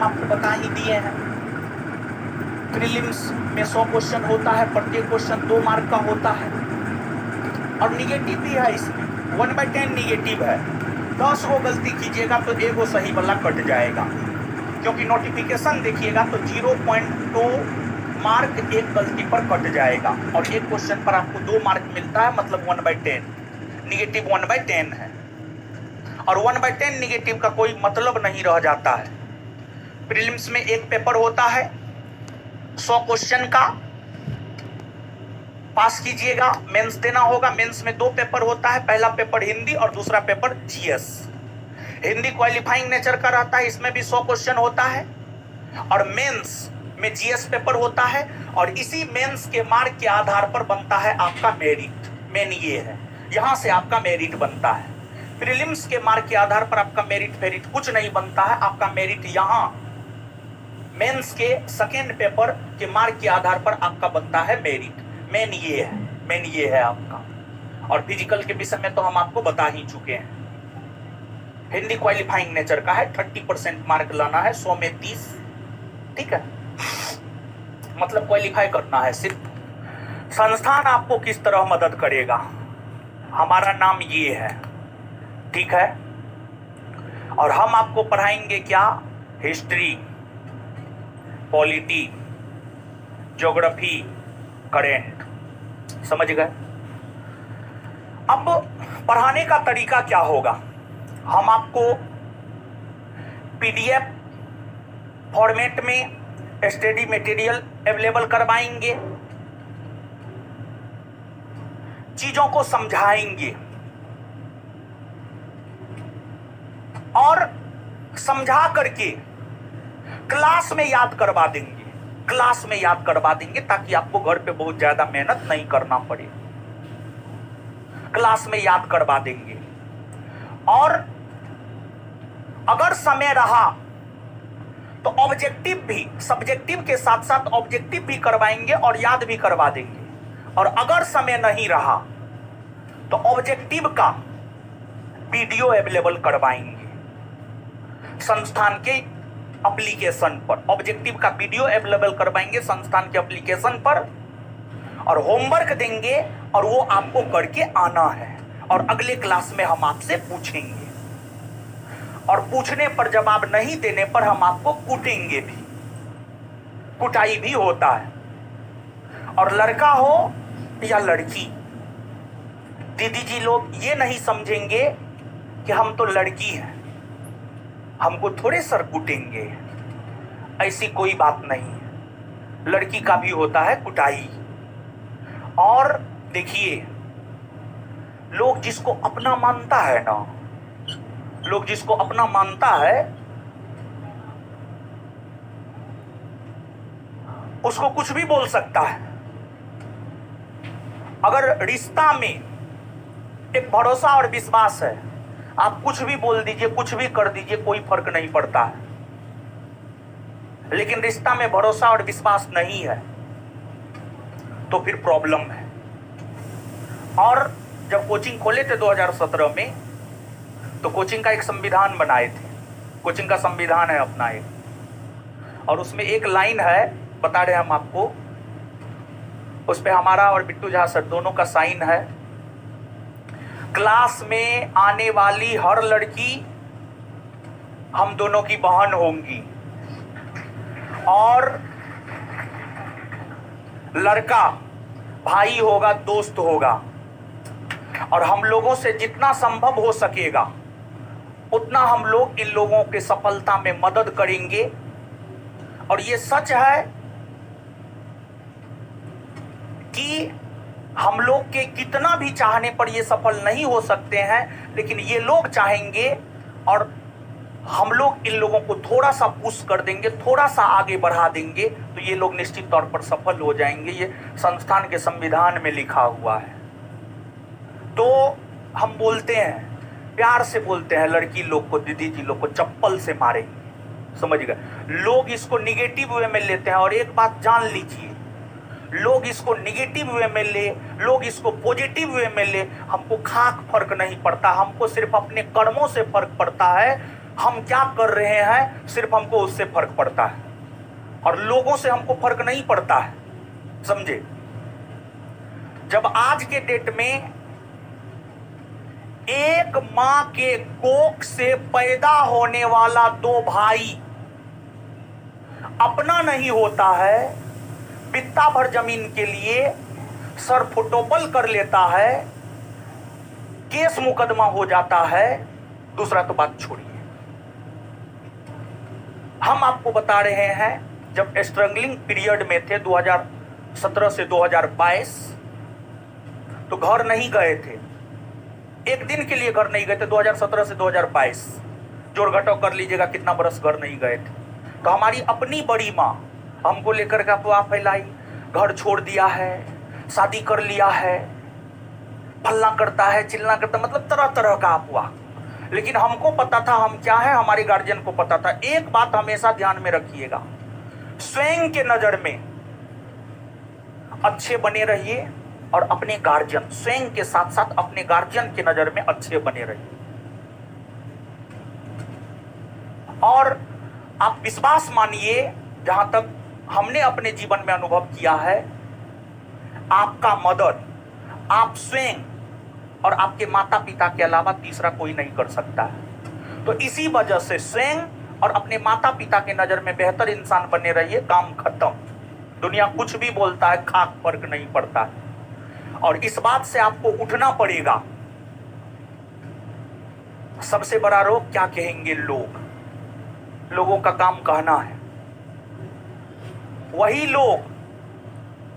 आपको बता ही दिए हैं। प्रीलिम्स में 100 क्वेश्चन होता है, प्रत्येक क्वेश्चन 2 मार्क का होता है और निगेटिव भी है। इसमें 1/10 निगेटिव है। 10 गो गलती कीजिएगा तो 1 गो सही वाला कट जाएगा, क्योंकि नोटिफिकेशन देखिएगा तो 0.2 मार्क एक गलती पर कट जाएगा और एक क्वेश्चन पर आपको 2 मार्क मिलता है, मतलब 1/10 निगेटिव 1/10 है। और 1/10 निगेटिव का कोई मतलब नहीं रह जाता है। प्रीलिम्स में एक पेपर होता है 100 क्वेश्चन का, पास कीजिएगा। मेंस देना होगा, मेंस में 2 पेपर होता है, पहला पेपर हिंदी और दूसरा paper GS. Hindi qualifying nature का रहता है, इसमें भी 100 क्वेश्चन होता है और मेंस में जीएस पेपर होता है और इसी मेंस के मार्क के आधार पर बनता है आपका मेरिट। मेन ये है, यहां से आपका मेरिट बनता है। प्रीलिम्स के मार्क के आधार पर आपका मेरिट फेरिट कुछ नहीं बनता है। आपका मेरिट यहां मेंस के सेकेंड पेपर के मार्क के आधार पर आपका बनता है मेरिट। मेन ये है आपका। और फिजिकल के विषय में तो हम आपको बता ही चुके हैं। हिंदी क्वालिफाइंग नेचर का है, 30% मार्क लाना है, 100 में 30। ठीक है, मतलब क्वालिफाई करना है सिर्फ। संस्थान आपको किस तरह मदद करेगा, हमारा नाम ये है, ठीक है। और हम आपको पढ़ाएंगे क्या, हिस्ट्री, पॉलिटी, ज्योग्राफी, करेंट। समझ गए। अब पढ़ाने का तरीका क्या होगा, हम आपको पीडीएफ फॉर्मेट में स्टडी मटेरियल अवेलेबल करवाएंगे, चीजों को समझाएंगे और समझा करके क्लास में याद करवा देंगे। क्लास में याद करवा देंगे ताकि आपको घर पे बहुत ज्यादा मेहनत नहीं करना पड़े। क्लास में याद करवा देंगे और अगर समय रहा तो ऑब्जेक्टिव भी, सब्जेक्टिव के साथ साथ ऑब्जेक्टिव भी करवाएंगे और याद भी करवा देंगे। और अगर समय नहीं रहा तो ऑब्जेक्टिव का वीडियो अवेलेबल करवाएंगे संस्थान के एप्लीकेशन पर। ऑब्जेक्टिव का वीडियो अवेलेबल करवाएंगे संस्थान के एप्लीकेशन पर और होमवर्क देंगे और वो आपको करके आना है। और अगले क्लास में हम आपसे पूछेंगे और पूछने पर जवाब नहीं देने पर हम आपको कूटेंगे भी, कुटाई भी होता है। और लड़का हो या लड़की, दीदी जी लोग ये नहीं समझेंगे कि हम तो लड़की हैं, हमको थोड़े सर कूटेंगे, ऐसी कोई बात नहीं है। लड़की का भी होता है कुटाई। और देखिए, लोग जिसको अपना मानता है ना, लोग जिसको अपना मानता है उसको कुछ भी बोल सकता है। अगर रिश्ता में एक भरोसा और विश्वास है, आप कुछ भी बोल दीजिए, कुछ भी कर दीजिए, कोई फर्क नहीं पड़ता है। लेकिन रिश्ता में भरोसा और विश्वास नहीं है तो फिर प्रॉब्लम है। और जब कोचिंग खोले थे 2017 में तो कोचिंग का एक संविधान बनाए थे। कोचिंग का संविधान है अपना एक, और उसमें एक लाइन है, बता रहे हम आपको, उस पे हमारा और बिट्टू झा सर दोनों का साइन है। क्लास में आने वाली हर लड़की हम दोनों की बहन होंगी और लड़का भाई होगा, दोस्त होगा। और हम लोगों से जितना संभव हो सकेगा उतना हम लोग इन लोगों के सफलता में मदद करेंगे। और ये सच है कि हम लोग के कितना भी चाहने पर ये सफल नहीं हो सकते हैं, लेकिन ये लोग चाहेंगे और हम लोग इन लोगों को थोड़ा सा पुश कर देंगे, थोड़ा सा आगे बढ़ा देंगे तो ये लोग निश्चित तौर पर सफल हो जाएंगे। ये संस्थान के संविधान में लिखा हुआ है। तो हम बोलते हैं, प्यार से बोलते हैं लड़की लोग को, दीदी जी लोग को चप्पल से मारेंगे। समझ गए। लोग इसको निगेटिव वे में लेते हैं और एक बात जान लीजिए, लोग इसको निगेटिव वे में ले, लोग इसको पॉजिटिव वे में ले, हमको खाक फर्क नहीं पड़ता। हमको सिर्फ अपने कर्मों से फर्क पड़ता है। हम क्या कर रहे हैं सिर्फ हमको उससे फर्क पड़ता है, और लोगों से हमको फर्क नहीं पड़ता है। समझे? जब आज के डेट में एक मां के कोख से पैदा होने वाला दो भाई अपना नहीं होता है, बित्ता भर जमीन के लिए सर फुटोपल कर लेता है, केस मुकदमा हो जाता है, दूसरा तो बात छोड़िए। हम आपको बता रहे हैं जब स्ट्रगलिंग पीरियड में थे 2017 से 2022, तो घर नहीं गए थे, एक दिन के लिए घर नहीं गए थे। 2017 से 2022 जोड़ घटाव कर लीजिएगा कितना बरस घर नहीं गए थे। तो हमारी अपनी बड़ी माँ हमको लेकर के अफवाह फैलाई, घर छोड़ दिया है, शादी कर लिया है, फलना करता है, चिल्ला करता, मतलब तरह तरह का अफवाह। लेकिन हमको पता था हम क्या है, हमारे गार्जियन को पता था। एक बात हमेशा ध्यान में रखिएगा, स्वयं के नजर में अच्छे बने रहिए और अपने गार्जियन, स्वयं के साथ साथ अपने गार्जियन के नजर में अच्छे बने रहिए। और आप विश्वास मानिए, जहां तक हमने अपने जीवन में अनुभव किया है, आपका मदद आप स्वयं और आपके माता पिता के अलावा तीसरा कोई नहीं कर सकता है। तो इसी वजह से स्वयं और अपने माता पिता के नजर में बेहतर इंसान बने रहिए, काम खत्म। दुनिया कुछ भी बोलता है, खाक फर्क नहीं पड़ता है। और इस बात से आपको उठना पड़ेगा। सबसे बड़ा रोग क्या कहेंगे लोग, लोगों का काम कहना है। वही लोग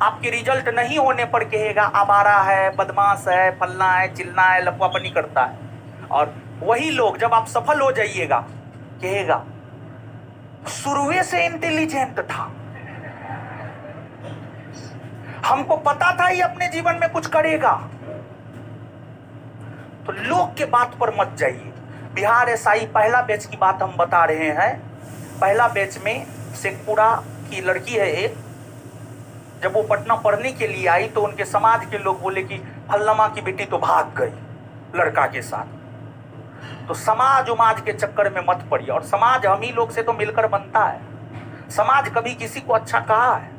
आपके रिजल्ट नहीं होने पर कहेगा आवारा है, बदमाश है, फलना है, चिल्ला है, लफापनी करता है। और वही लोग जब आप सफल हो जाइएगा कहेगा शुरुए से इंटेलिजेंट था, हमको पता था ये अपने जीवन में कुछ करेगा। तो लोग के बात पर मत जाइए। बिहार एसआई पहला बैच की बात हम बता रहे हैं। पहला बैच में शेखपुरा की लड़की है एक, जब वो पटना पढ़ने के लिए आई तो उनके समाज के लोग बोले कि फल्लमा की बेटी तो भाग गई लड़का के साथ। तो समाज उमाज के चक्कर में मत पड़िए। और समाज हम ही लोग से तो मिलकर बनता है। समाज कभी किसी को अच्छा कहा है?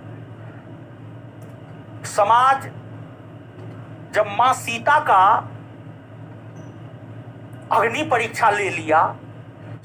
समाज जब मां सीता का अग्नि परीक्षा ले लिया